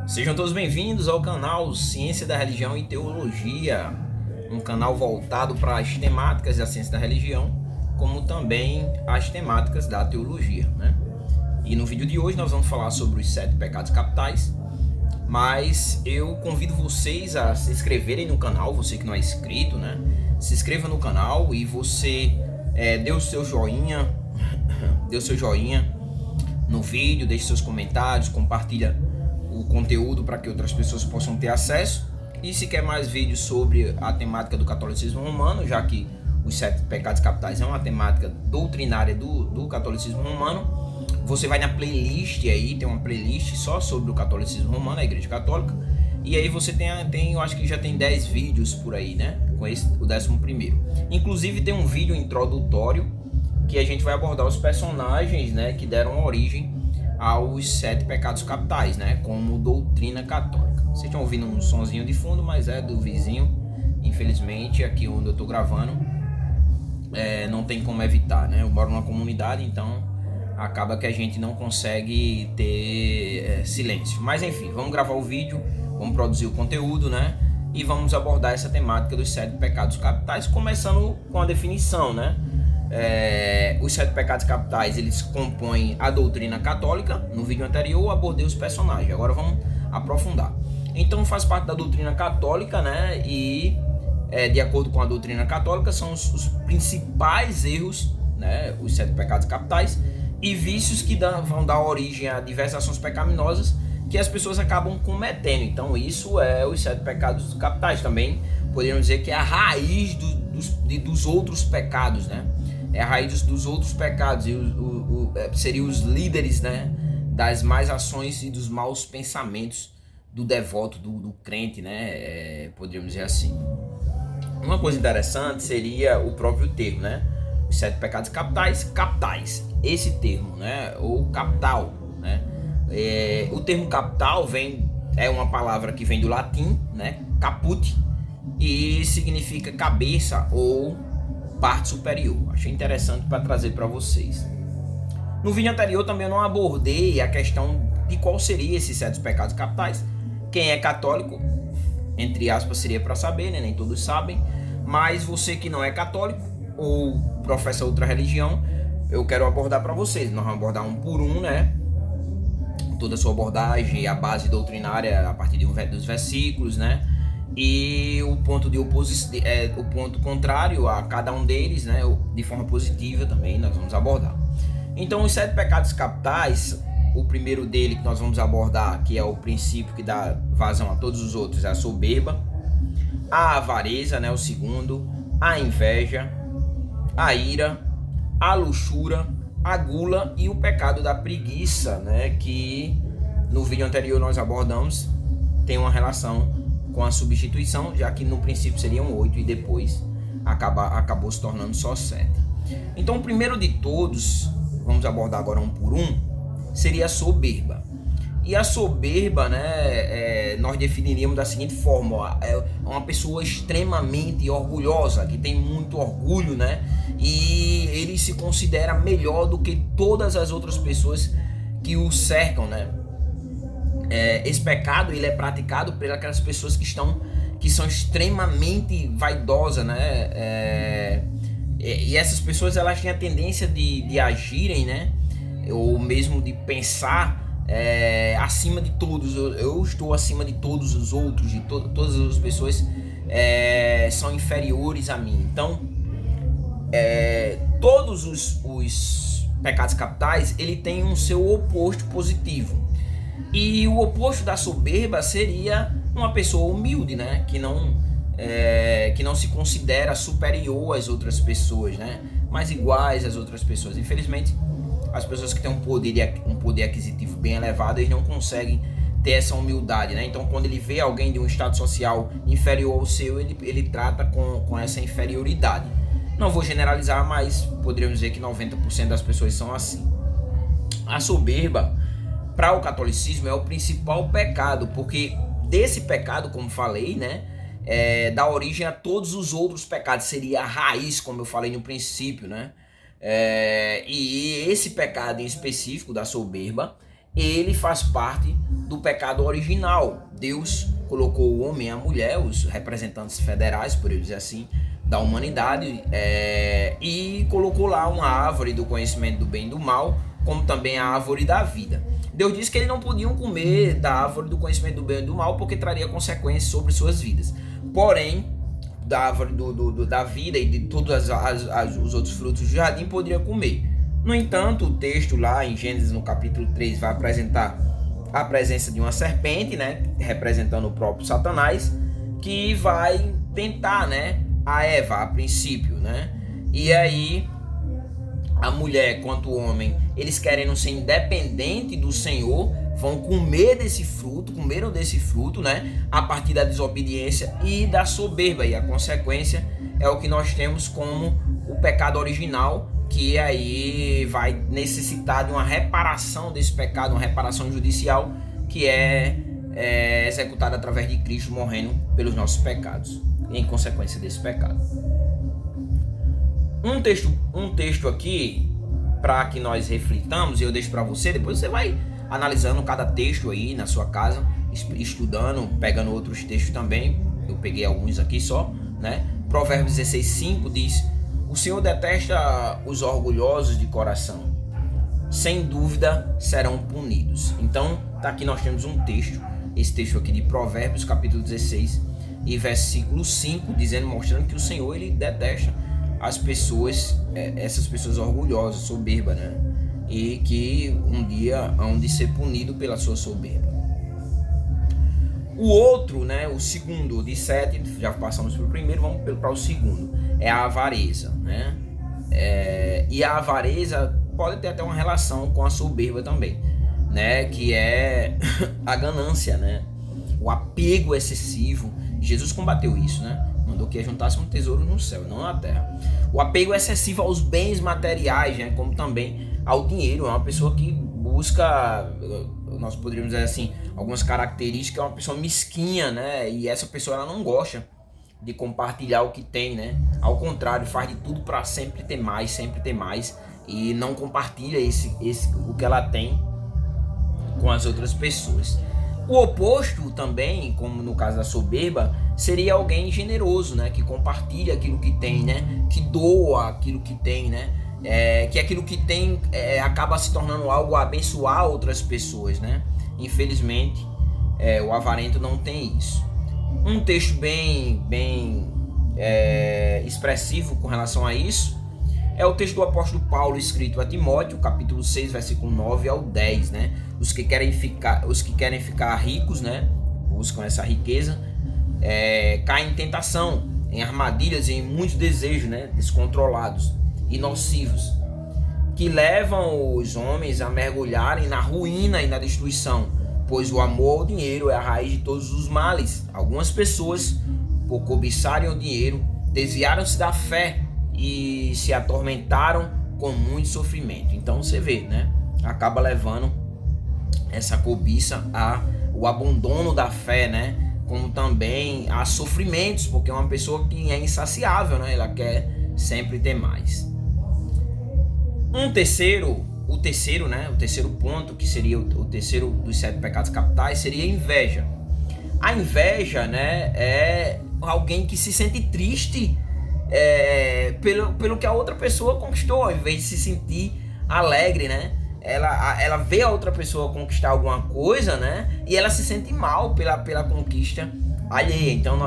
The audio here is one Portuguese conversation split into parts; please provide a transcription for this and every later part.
Sejam todos bem-vindos ao canal Ciência da Religião e Teologia, um canal voltado para as temáticas da ciência da religião, como também as temáticas da teologia, né? E no vídeo de hoje nós vamos falar sobre os 7 pecados capitais, mas eu convido vocês a se inscreverem no canal, você que não é inscrito, né? Se inscreva no canal e você dê o seu joinha, no vídeo, deixe seus comentários, compartilha o conteúdo para que outras pessoas possam ter acesso. E se quer mais vídeos sobre a temática do catolicismo romano, já que os 7 pecados capitais é uma temática doutrinária do catolicismo romano, você vai na playlist aí, tem uma playlist só sobre o catolicismo romano, a Igreja Católica, e aí você tem eu acho que já tem 10 vídeos por aí, né, com esse, o 11º. Inclusive tem um vídeo introdutório que a gente vai abordar os personagens, né, que deram origem aos 7 pecados capitais, né, como doutrina católica. Vocês estão ouvindo um sonzinho de fundo, mas é do vizinho. Infelizmente, aqui onde eu estou gravando, não tem como evitar, né? Eu moro numa comunidade, então acaba que a gente não consegue ter silêncio. Mas enfim, vamos gravar o vídeo, vamos produzir o conteúdo, né? E vamos abordar essa temática dos 7 pecados capitais, começando com a definição, né? Os 7 pecados capitais, eles compõem a doutrina católica. No vídeo anterior eu abordei os personagens, agora vamos aprofundar. Então faz parte da doutrina católica, né? E de acordo com a doutrina católica são os principais erros, né? Os 7 pecados capitais e vícios que vão dar origem a diversas ações pecaminosas que as pessoas acabam cometendo. Então isso é os 7 pecados capitais. Também poderíamos dizer que é a raiz dos outros pecados, né? É a raiz dos outros pecados e seriam os líderes, né, das más ações e dos maus pensamentos do devoto, do crente, né? Poderíamos dizer assim. Uma coisa interessante seria o próprio termo, né? Os 7 pecados capitais. Esse termo, né? Ou capital, né? O termo capital é uma palavra que vem do latim, né? Caput, e significa cabeça ou parte superior. Achei interessante para trazer para vocês. No vídeo anterior também eu não abordei a questão de qual seria esses 7 pecados capitais. Quem é católico, entre aspas, seria para saber, né? Nem todos sabem. Mas você que não é católico ou professa outra religião, eu quero abordar para vocês. Nós vamos abordar um por um, né? Toda a sua abordagem, a base doutrinária a partir dos versículos, né? E o ponto de oposição, o ponto contrário a cada um deles, né, de forma positiva também nós vamos abordar. Então os 7 pecados capitais, o primeiro dele que nós vamos abordar, que é o princípio que dá vazão a todos os outros, é a soberba, a avareza, né, o segundo, a inveja, a ira, a luxúria, a gula e o pecado da preguiça, né, que no vídeo anterior nós abordamos, tem uma relação com a substituição, já que no princípio seriam 8 e depois acabou se tornando só 7. Então o primeiro de todos, vamos abordar agora um por um, seria a soberba. E a soberba, né, nós definiríamos da seguinte forma: é uma pessoa extremamente orgulhosa, que tem muito orgulho, né, e ele se considera melhor do que todas as outras pessoas que o cercam, né. Esse pecado ele é praticado por aquelas pessoas que são extremamente vaidosas, né? E essas pessoas elas têm a tendência de agirem, né? Ou mesmo de pensar acima de todos. Eu estou acima de todos os outros, de todas as pessoas são inferiores a mim. Então, todos os pecados capitais ele tem um seu oposto positivo. E o oposto da soberba seria uma pessoa humilde, né? Que não se considera superior às outras pessoas, né? Mas iguais às outras pessoas. Infelizmente, as pessoas que têm um poder aquisitivo bem elevado, eles não conseguem ter essa humildade, né? Então, quando ele vê alguém de um estado social inferior ao seu, ele trata com essa inferioridade. Não vou generalizar, mas poderíamos dizer que 90% das pessoas são assim. A soberba, para o catolicismo, é o principal pecado, porque desse pecado, como falei, né, dá origem a todos os outros pecados, seria a raiz, como eu falei no princípio, né, e esse pecado em específico da soberba, ele faz parte do pecado original. Deus colocou o homem e a mulher, os representantes federais, por eu dizer assim, da humanidade, e colocou lá uma árvore do conhecimento do bem e do mal, como também a árvore da vida. Deus disse que eles não podiam comer da árvore do conhecimento do bem e do mal, porque traria consequências sobre suas vidas. Porém, da árvore da vida e de todos os outros frutos do jardim poderia comer. No entanto, o texto lá em Gênesis, no capítulo 3, vai apresentar a presença de uma serpente, né, representando o próprio Satanás, que vai tentar, né, a Eva a princípio, né? E aí a mulher quanto o homem, eles querendo ser independente do Senhor, vão comeram desse fruto, né? A partir da desobediência e da soberba. E a consequência é o que nós temos como o pecado original, que aí vai necessitar de uma reparação desse pecado, uma reparação judicial, que é executada através de Cristo morrendo pelos nossos pecados, em consequência desse pecado. Um texto aqui para que nós reflitamos, e eu deixo para você, depois você vai analisando cada texto aí na sua casa, estudando, pegando outros textos também. Eu peguei alguns aqui só, né? Provérbios 16:5 diz: o Senhor detesta os orgulhosos de coração, sem dúvida serão punidos. Então, tá aqui nós temos um texto, esse texto aqui de Provérbios, capítulo 16 e versículo 5, dizendo, mostrando que o Senhor, ele detesta as pessoas, essas pessoas orgulhosas, soberbas, né? E que um dia hão de ser punido pela sua soberba. O outro, né, o segundo de 7, já passamos pelo primeiro, vamos para o segundo, é a avareza, né? E a avareza pode ter até uma relação com a soberba também, né? Que é a ganância, né? O apego excessivo. Jesus combateu isso, né? Mandou que juntasse um tesouro no céu, não na terra. O apego excessivo aos bens materiais, né? Como também ao dinheiro. É uma pessoa que busca, nós poderíamos dizer assim, algumas características. É uma pessoa mesquinha, né? E essa pessoa, ela não gosta de compartilhar o que tem, né? Ao contrário, faz de tudo para sempre ter mais, e não compartilha o que ela tem com as outras pessoas. O oposto também, como no caso da soberba, seria alguém generoso, né? Que compartilha aquilo que tem, né? Que doa aquilo que tem, né? Que aquilo que tem acaba se tornando algo a abençoar outras pessoas, né? Infelizmente, o avarento não tem isso. Um texto bem expressivo com relação a isso é o texto do apóstolo Paulo escrito a Timóteo, capítulo 6, versículo 9 ao 10, né? Os que querem ficar ricos, né? Buscam essa riqueza, caem em tentação, em armadilhas e em muitos desejos, né? Descontrolados e nocivos, que levam os homens a mergulharem na ruína e na destruição, pois o amor ao dinheiro é a raiz de todos os males. Algumas pessoas, por cobiçarem o dinheiro, desviaram-se da fé e se atormentaram com muito sofrimento. Então você vê, né? Acaba levando essa cobiça ao abandono da fé, né? Como também a sofrimentos, porque é uma pessoa que é insaciável, né? Ela quer sempre ter mais. O terceiro ponto, que seria o terceiro dos 7 pecados capitais, seria a inveja. A inveja, né, é alguém que se sente triste pelo que a outra pessoa conquistou, ao invés de se sentir alegre, né? Ela vê a outra pessoa conquistar alguma coisa, né? E ela se sente mal pela conquista alheia. Então,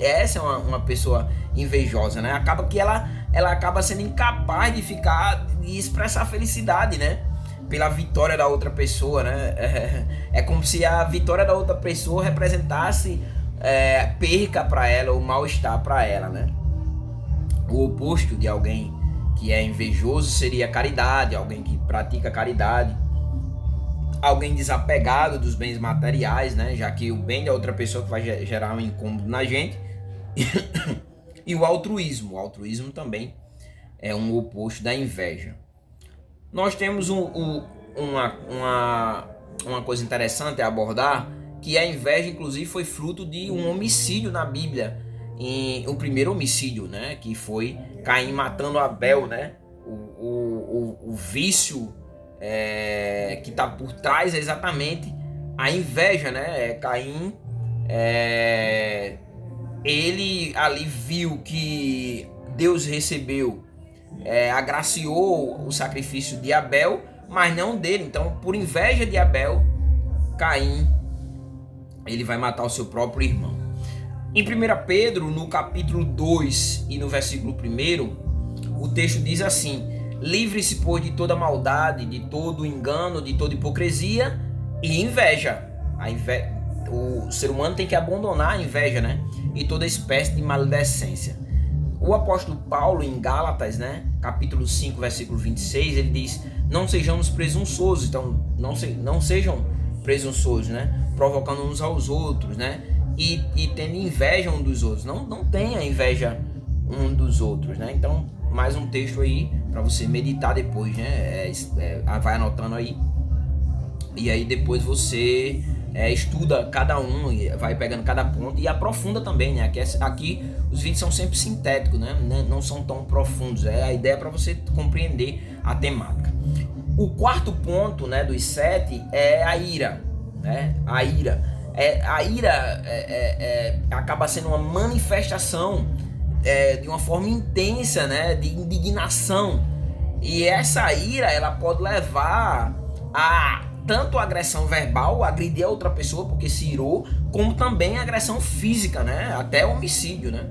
essa é uma pessoa invejosa, né? Acaba que ela acaba sendo incapaz de ficar e expressar felicidade, né? Pela vitória da outra pessoa, né? É como se a vitória da outra pessoa representasse perca para ela, ou mal-estar para ela, né? O oposto de alguém que é invejoso seria a caridade, alguém que pratica caridade, alguém desapegado dos bens materiais, né? Já que o bem da outra pessoa que vai gerar um incômodo na gente. E o altruísmo também é um oposto da inveja. Nós temos uma coisa interessante a abordar, que a inveja inclusive foi fruto de um homicídio na Bíblia, o primeiro homicídio, né, que foi Caim matando Abel, né? O vício que está por trás é exatamente a inveja, né? Caim, ele ali viu que Deus recebeu, agraciou o sacrifício de Abel, mas não dele. Então, por inveja de Abel, Caim, ele vai matar o seu próprio irmão. Em 1 Pedro, no capítulo 2 e no versículo 1, o texto diz assim: livre-se, pois, de toda maldade, de todo engano, de toda hipocrisia e inveja. O ser humano tem que abandonar a inveja, né? E toda espécie de maledicência. O apóstolo Paulo, em Gálatas, né, capítulo 5, versículo 26, ele diz: não sejamos presunçosos. Então, não sejam presunçosos, né? Provocando uns aos outros, né? E tendo inveja um dos outros. Não tenha inveja um dos outros, né? Então, mais um texto aí para você meditar depois, né? Vai anotando aí. E aí depois você estuda cada um, vai pegando cada ponto e aprofunda também, né? Aqui os vídeos são sempre sintéticos, né? Não são tão profundos. A ideia é para você compreender a temática. O quarto ponto, né, dos 7 é a ira, né? A ira acaba sendo uma manifestação de uma forma intensa, né, de indignação. E essa ira, ela pode levar a tanto agressão verbal, agredir a outra pessoa porque se irou, como também agressão física, né? Até homicídio, né?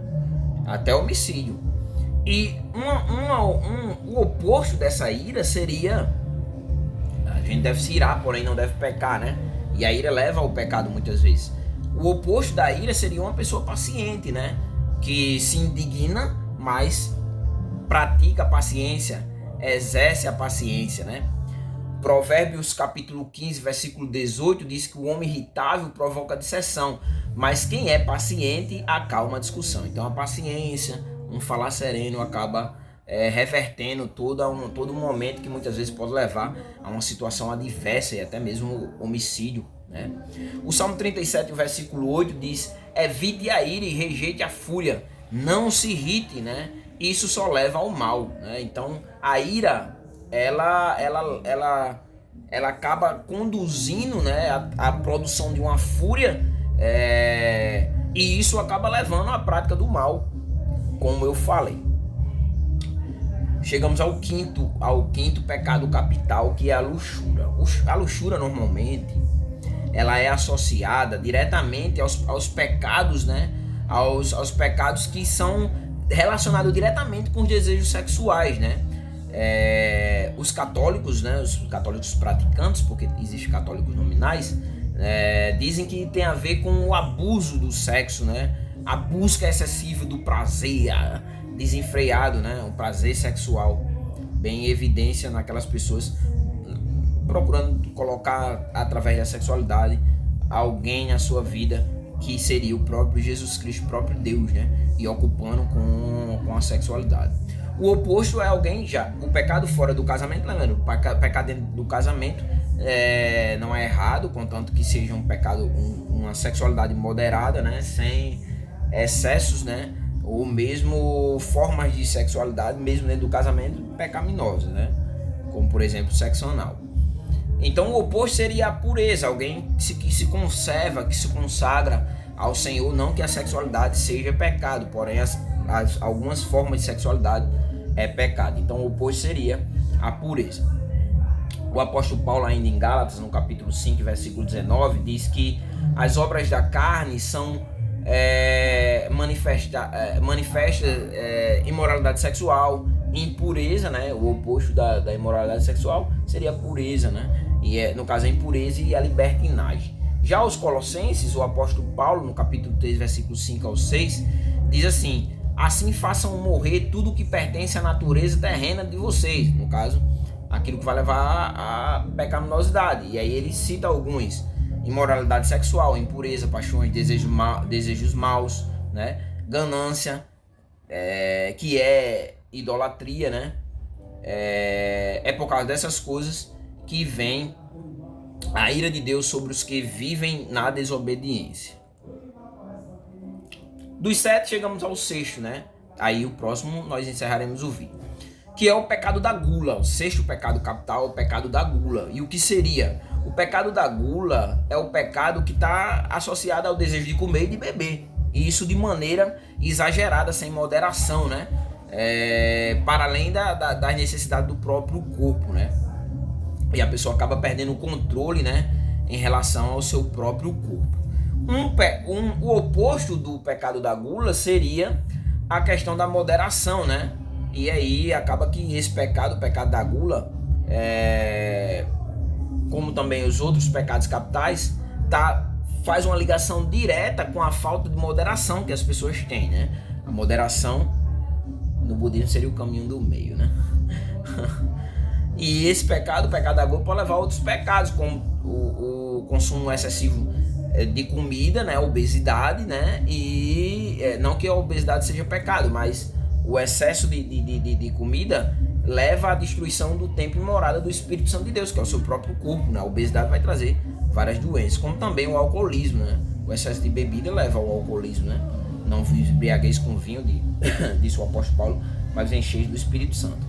Até homicídio. E o oposto dessa ira seria: a gente deve se irar, porém não deve pecar, né? E a ira leva ao pecado muitas vezes. O oposto da ira seria uma pessoa paciente, né? Que se indigna, mas pratica a paciência, exerce a paciência, né? Provérbios capítulo 15, versículo 18 diz que o homem irritável provoca dissensão, mas quem é paciente acalma a discussão. Então a paciência, um falar sereno acaba revertendo todo momento que muitas vezes pode levar a uma situação adversa e até mesmo homicídio, né? O Salmo 37, versículo 8 diz: evite a ira e rejeite a fúria, não se irrite, né? Isso só leva ao mal, né? Então a ira ela acaba conduzindo, né, a produção de uma fúria, e isso acaba levando à prática do mal, como eu falei. Chegamos ao quinto pecado capital, que é a luxúria. A luxúria normalmente ela é associada diretamente aos pecados, né, aos pecados que são relacionados diretamente com os desejos sexuais, né? Os católicos, né, os católicos praticantes, porque existem católicos nominais, dizem que tem a ver com o abuso do sexo, né, a busca excessiva do prazer desenfreado, né, um prazer sexual bem em evidência naquelas pessoas procurando colocar através da sexualidade alguém na sua vida que seria o próprio Jesus Cristo, o próprio Deus, né, e ocupando com a sexualidade. O oposto é alguém o pecado fora do casamento, lembrando, o pecado dentro do casamento não é errado, contanto que seja um pecado, uma sexualidade moderada, né, sem excessos, né, ou mesmo formas de sexualidade, mesmo dentro do casamento, pecaminosas, né, como por exemplo sexo anal. Então o oposto seria a pureza, alguém que se conserva, que se consagra ao Senhor. Não que a sexualidade seja pecado, porém algumas formas de sexualidade é pecado. Então o oposto seria a pureza. O apóstolo Paulo, ainda em Gálatas, no capítulo 5, versículo 19, diz que as obras da carne são manifesta imoralidade sexual, impureza, né? O oposto da imoralidade sexual seria a pureza, né? E no caso a impureza e a libertinagem. Já os Colossenses, o apóstolo Paulo, no capítulo 3, versículo 5 ao 6, diz assim: assim façam morrer tudo que pertence à natureza terrena de vocês, no caso, aquilo que vai levar à pecaminosidade. E aí ele cita alguns: imoralidade sexual, impureza, paixões, desejos maus, né? Ganância, que é idolatria, né? É por causa dessas coisas que vem a ira de Deus sobre os que vivem na desobediência. Dos 7 chegamos ao 6º, né? Aí o próximo nós encerraremos o vídeo. que é o pecado da gula. O sexto pecado capital é o pecado da gula. E o que seria? O pecado da gula é o pecado que está associado ao desejo de comer e de beber. E isso de maneira exagerada, sem moderação, né? Para além das necessidades do próprio corpo, né? E a pessoa acaba perdendo o controle, né, em relação ao seu próprio corpo. O oposto do pecado da gula seria a questão da moderação, né? E aí acaba que esse pecado, o pecado da gula, como também os outros pecados capitais, faz uma ligação direta com a falta de moderação que as pessoas têm, né? A moderação no budismo seria o caminho do meio, né? E esse pecado, o pecado da gula, pode levar a outros pecados, como o consumo excessivo de comida, né? A obesidade, né? E não que a obesidade seja pecado, mas o excesso de comida leva à destruição do templo e morada do Espírito Santo de Deus, que é o seu próprio corpo, né? A obesidade vai trazer várias doenças, como também o alcoolismo, né? O excesso de bebida leva ao alcoolismo, né? Não vos embriagueis com vinho, disse o apóstolo Paulo, mas encheis do Espírito Santo.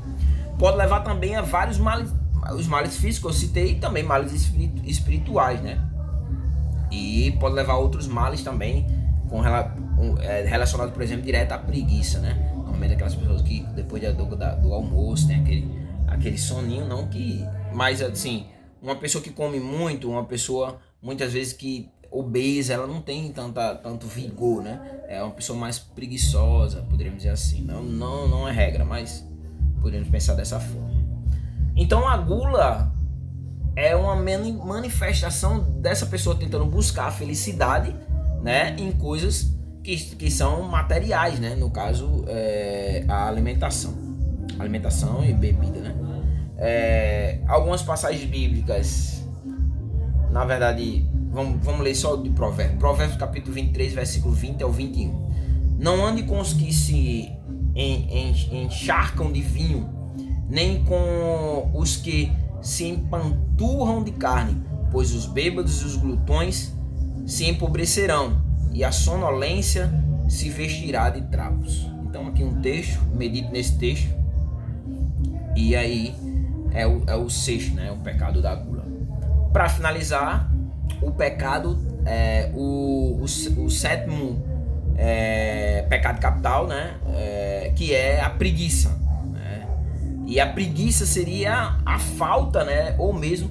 Pode levar também a vários males, os males físicos eu citei, e também males espirituais, né? E pode levar a outros males também, relacionados, por exemplo, direto à preguiça, né? Normalmente aquelas pessoas que depois do almoço tem aquele soninho, não que... Mas assim, uma pessoa que come muito, uma pessoa muitas vezes que obesa, ela não tem tanto vigor, né? É uma pessoa mais preguiçosa, poderíamos dizer assim. Não é regra, mas podemos pensar dessa forma. Então a gula é uma manifestação dessa pessoa tentando buscar a felicidade, né, em coisas que são materiais, né? No caso, a alimentação e bebida, né? Algumas passagens bíblicas, na verdade, vamos ler só de Provérbios. Provérbios capítulo 23, versículo 20 ao 21. Não ande com os que se encharcam de vinho, nem com os que se empanturram de carne, pois os bêbados e os glutões se empobrecerão, e a sonolência se vestirá de trapos. Então aqui um texto, medite nesse texto. E aí é o sexto, né? O pecado da gula. Para finalizar, o pecado, o sétimo pecado capital, né? Que é a preguiça, né? E a preguiça seria a falta, né? Ou mesmo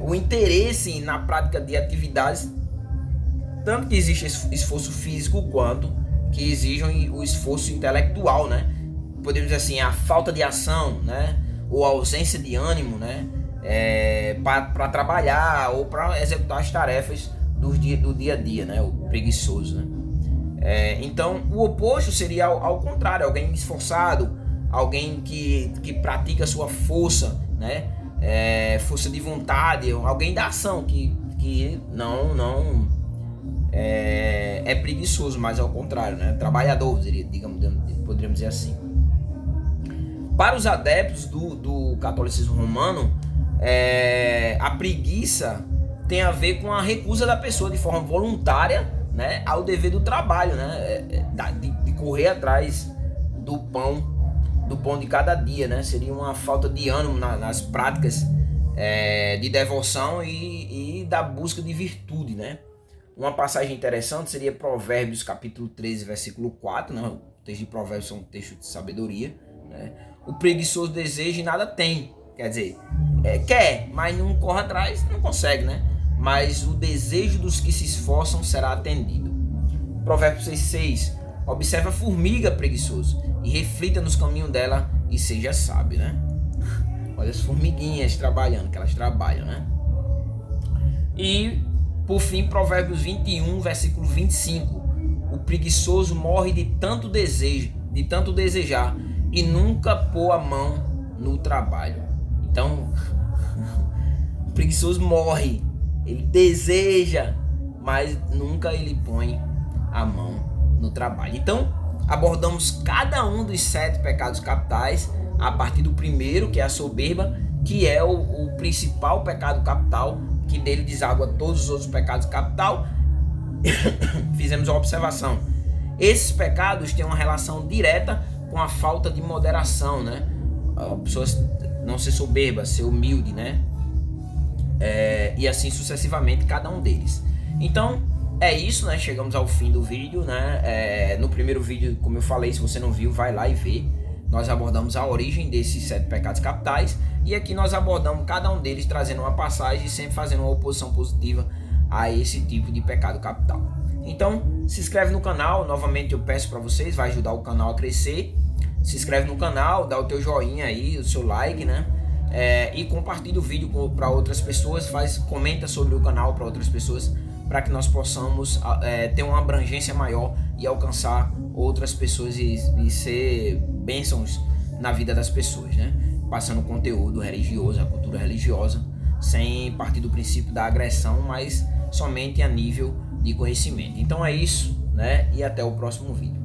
o interesse na prática de atividades, tanto que existe esforço físico quanto que exijam o esforço intelectual, né? Podemos dizer assim, a falta de ação, né? Ou a ausência de ânimo, né? Para trabalhar ou para executar as tarefas do dia a dia, né? O preguiçoso, né? Então o oposto seria ao contrário, alguém esforçado, alguém que pratica a sua força, né? Força de vontade, alguém da ação que não é preguiçoso, mas ao contrário, né? Trabalhador, poderíamos dizer assim. Para os adeptos do catolicismo romano, a preguiça tem a ver com a recusa da pessoa de forma voluntária, né, ao dever do trabalho, né, de correr atrás do pão de cada dia, né? Seria uma falta de ânimo nas práticas de devoção e da busca de virtude, né? Uma passagem interessante seria Provérbios capítulo 13, versículo 4, né? O texto de Provérbios é um texto de sabedoria, né? O preguiçoso deseja e nada tem, quer dizer, quer, mas não corre atrás, não consegue, né? Mas o desejo dos que se esforçam será atendido. Provérbios 6,6. Observe a formiga, preguiçoso, e reflita nos caminhos dela e seja sábio, né? Olha as formiguinhas trabalhando, que elas trabalham, né? E, por fim, Provérbios 21, versículo 25. O preguiçoso morre de tanto desejar e nunca pôr a mão no trabalho. Então, o preguiçoso morre. Ele deseja, mas nunca ele põe a mão no trabalho. Então, abordamos cada um dos 7 pecados capitais a partir do primeiro, que é a soberba, que é o principal pecado capital, que dele deságua todos os outros pecados capital. Fizemos uma observação. Esses pecados têm uma relação direta com a falta de moderação, né? A pessoa não ser soberba, ser humilde, né? E assim sucessivamente cada um deles. Então é isso, né? Chegamos ao fim do vídeo, né? No primeiro vídeo, como eu falei, se você não viu, vai lá e vê. Nós abordamos a origem desses 7 pecados capitais, e aqui nós abordamos cada um deles trazendo uma passagem e sempre fazendo uma oposição positiva a esse tipo de pecado capital. Então se inscreve no canal, novamente eu peço para vocês, vai ajudar o canal a crescer. Se inscreve no canal, dá o teu joinha aí, o seu like, né? E compartilha o vídeo para outras pessoas, comenta sobre o canal para outras pessoas, para que nós possamos ter uma abrangência maior e alcançar outras pessoas e ser bênçãos na vida das pessoas, né? Passando conteúdo religioso, a cultura religiosa, sem partir do princípio da agressão, mas somente a nível de conhecimento. Então é isso, né? E até o próximo vídeo.